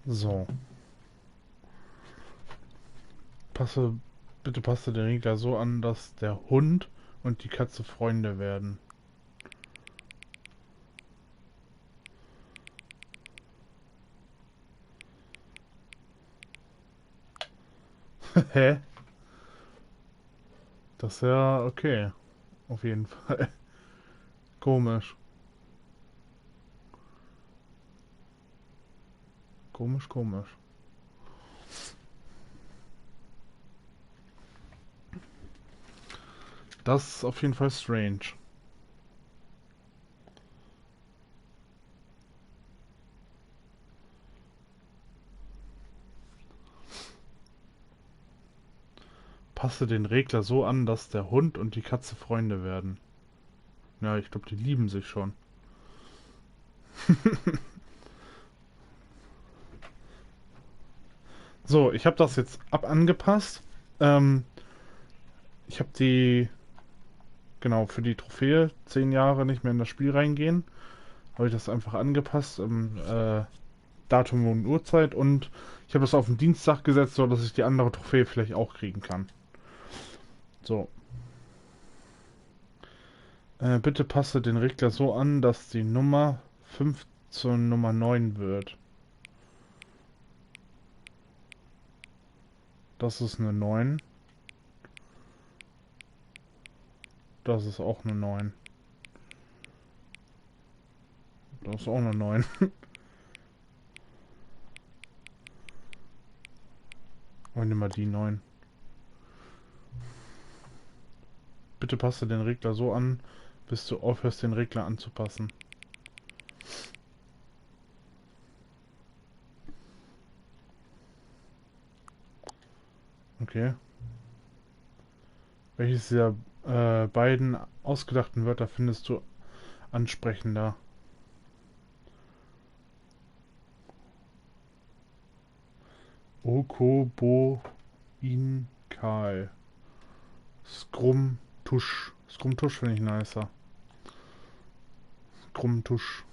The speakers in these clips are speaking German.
So. Passe, bitte passe den Regler so an, dass der Hund und die Katze Freunde werden. Hä? Das ist ja okay. Auf jeden Fall. Komisch. Komisch, komisch. Das ist auf jeden Fall strange. Passe den Regler so an, dass der Hund und die Katze Freunde werden. Ja, ich glaube, die lieben sich schon. So, ich habe das jetzt angepasst. Ähm, ich habe die, genau, für die Trophäe 10 Jahre nicht mehr in das Spiel reingehen. Habe ich das einfach angepasst. Datum und Uhrzeit. Und ich habe das auf den Dienstag gesetzt, so dass ich die andere Trophäe vielleicht auch kriegen kann. So. Bitte passe den Regler so an, dass die Nummer 5 zur Nummer 9 wird. Das ist eine 9. Das ist auch eine 9. Das ist auch eine 9. Und nimm mal die 9. Bitte passe den Regler so an, bis du aufhörst, den Regler anzupassen. Okay. Welches dieser beiden ausgedachten Wörter findest du ansprechender? Okoboinkal. Skrumtusch. Skrumtusch finde ich nicer. Skrumtusch.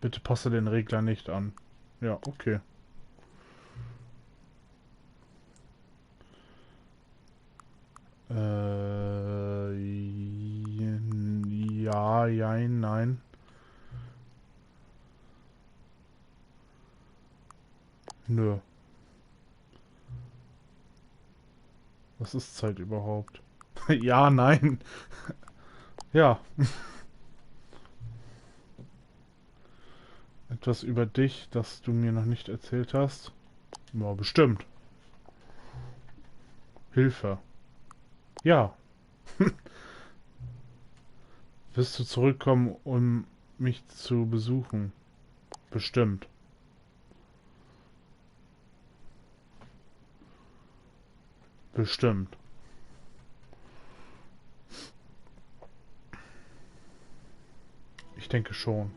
Bitte passe den Regler nicht an. Ja, okay. Ja, jein, nein. Nö. Was ist Zeit überhaupt? Ja, nein. Ja. Etwas über dich, das du mir noch nicht erzählt hast? Ja, bestimmt. Hilfe. Ja. Wirst du zurückkommen, um mich zu besuchen? Bestimmt. Bestimmt. Ich denke schon.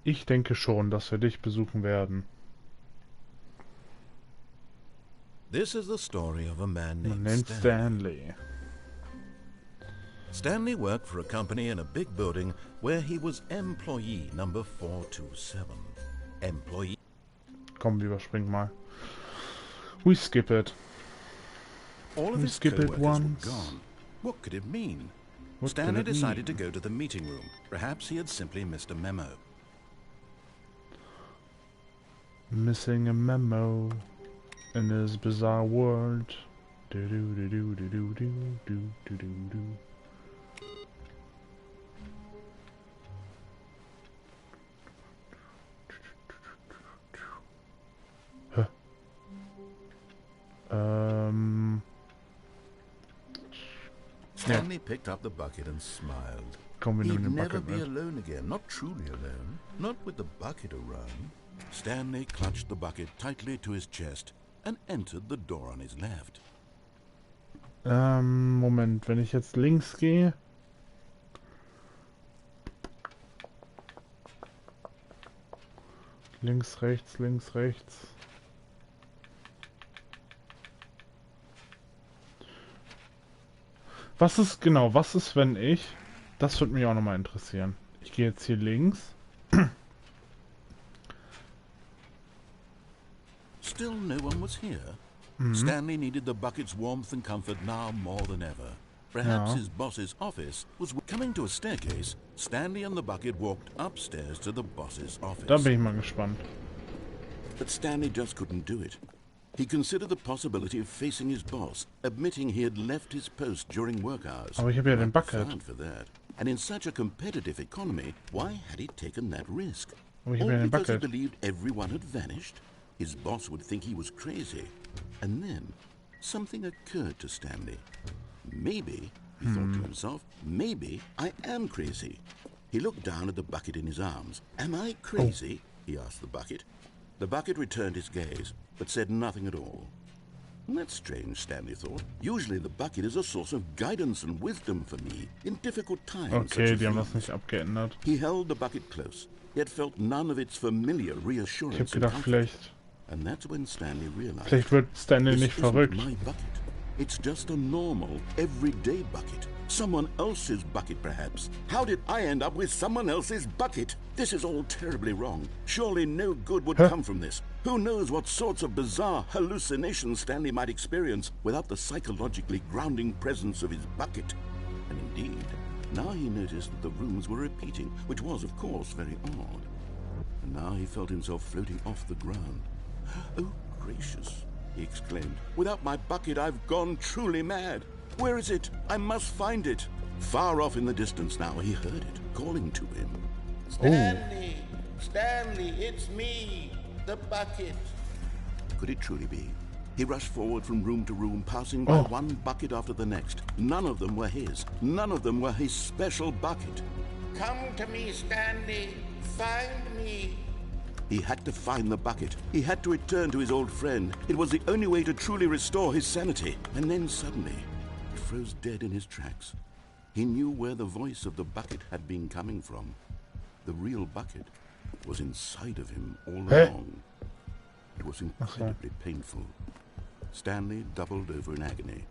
Ich denke schon, dass wir dich besuchen werden. This is the story of a man Man named nennt Stanley. Stanley. Stanley worked for a company in a big building where he was employee number 427. Employee. Komm, wir überspringen mal. We skip it. All of We his skip it co-workers were once. gone. What could it mean? What can Stanley it decided to mean? go to the meeting room. Perhaps he had simply missed a memo. Missing a memo in this bizarre world. Do do do do do do do do do do do. Huh. Stanley picked up the bucket and smiled. Komm, wir nehmen He'd den never Bucket be mit. alone again, not truly alone, not with the bucket around. Stanley clutched the bucket tightly to his chest and entered the door on his left. Moment, wenn ich jetzt links gehe. Links, rechts, links, rechts. Was ist, genau, was ist, wenn ich... Das würde mich auch nochmal interessieren. Ich gehe jetzt hier links. Still no one was here. Stanley needed the bucket's warmth and comfort now more than ever. Perhaps Ja. his boss's office was coming to a staircase. Stanley and the bucket walked upstairs to the boss's office. Da bin ich mal gespannt. But Stanley just couldn't do it. He considered the possibility of facing his boss, admitting he had left his post during work hours. Aber ich habe ja den Bucket. Fine for that. And in such a competitive economy, why had he taken that risk? Aber ich habe All ja den because he Bucket. believed everyone had vanished? His boss would think he was crazy. And then, something occurred to Stanley. Maybe, he thought to himself, maybe I am crazy. He looked down at the bucket in his arms. Am I crazy? He asked the bucket. The bucket returned his gaze, but said nothing at all. That's strange, Stanley thought. Usually the bucket is a source of guidance and wisdom for me in difficult times. Okay, die haben das nicht abgeändert. He held the bucket close, yet felt none of its familiar Ich reassurance habe and gedacht, comfort. vielleicht And that's when Stanley realized, Vielleicht wird Stanley this nicht isn't verrückt. my bucket. It's just a normal, everyday bucket. Someone else's bucket, perhaps. How did I end up with someone else's bucket? This is all terribly wrong. Surely no good would come from this. Who knows what sorts of bizarre hallucinations Stanley might experience without the psychologically grounding presence of his bucket. And indeed, now he noticed that the rooms were repeating, which was, of course, very odd. And now he felt himself floating off the ground. Oh, gracious, he exclaimed. Without my bucket, I've gone truly mad. Where is it? I must find it. Far off in the distance now, he heard it, calling to him. Stanley! Stanley, it's me, the bucket. Could it truly be? He rushed forward from room to room, passing by one bucket after the next. None of them were his. None of them were his special bucket. Come to me, Stanley. Find me. He had to find the bucket. He had to return to his old friend. It was the only way to truly restore his sanity. And then suddenly, he froze dead in his tracks. He knew where the voice of the bucket had been coming from. The real bucket was inside of him all along. It was incredibly painful. Stanley doubled over in agony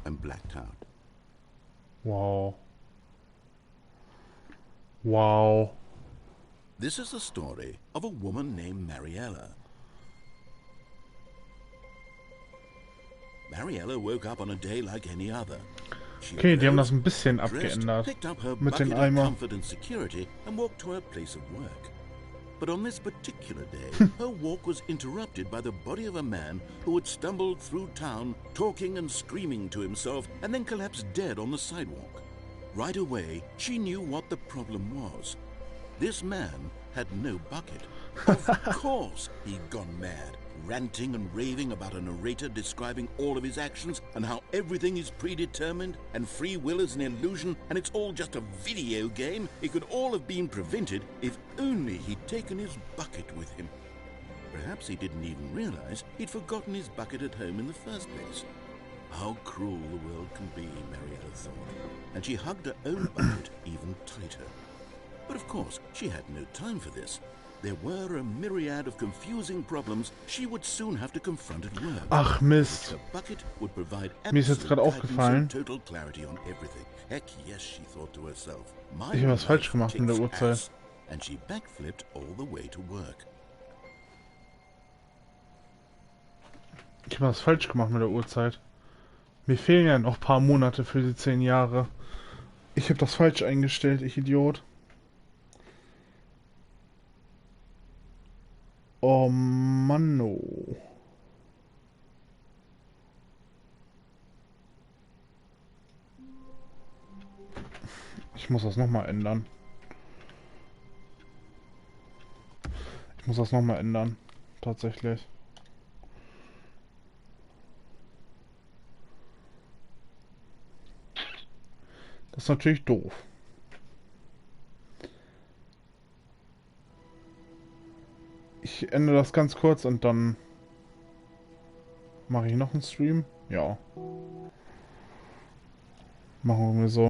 and blacked out. Wow. Wow. This is the story of a woman named Mariella. Mariella woke up on a day like any other. She Okay, die haben das arose, ein bisschen dressed, abgeändert. picked up her Mit den bucket of Eimer. comfort and security and walked to her place of work. But on this particular day, her walk was interrupted by the body of a man who had stumbled through town, talking and screaming to himself, and then collapsed dead on the sidewalk. Right away, she knew what the problem was. This man had no bucket. Of course he'd gone mad, ranting and raving about a narrator describing all of his actions and how everything is predetermined and free will is an illusion and it's all just a video game. It could all have been prevented if only he'd taken his bucket with him. Perhaps he didn't even realize he'd forgotten his bucket at home in the first place. How cruel the world can be, Mariella thought, and she hugged her own bucket even tighter. But of course, she had no time for this. There were a myriad of confusing problems she would soon have to confront at work. Ach Mist. The bucket would provide Mir ist jetzt absolute gerade guidance aufgefallen. and total clarity on everything. Heck yes, she thought to herself. My Ich habe was falsch life gemacht mit der kicks Uhrzeit. ass. And she backflipped all the way to work. Ich habe was falsch gemacht mit der Uhrzeit. Mir fehlen ja noch ein paar Monate für die 10 Jahre. Ich habe das falsch eingestellt, ich Idiot. Oh Mann, oh. Ich muss das nochmal ändern. Ich muss das nochmal ändern. Tatsächlich. Das ist natürlich doof. Ich ändere das ganz kurz und dann mache ich noch einen Stream. Ja. Machen wir so.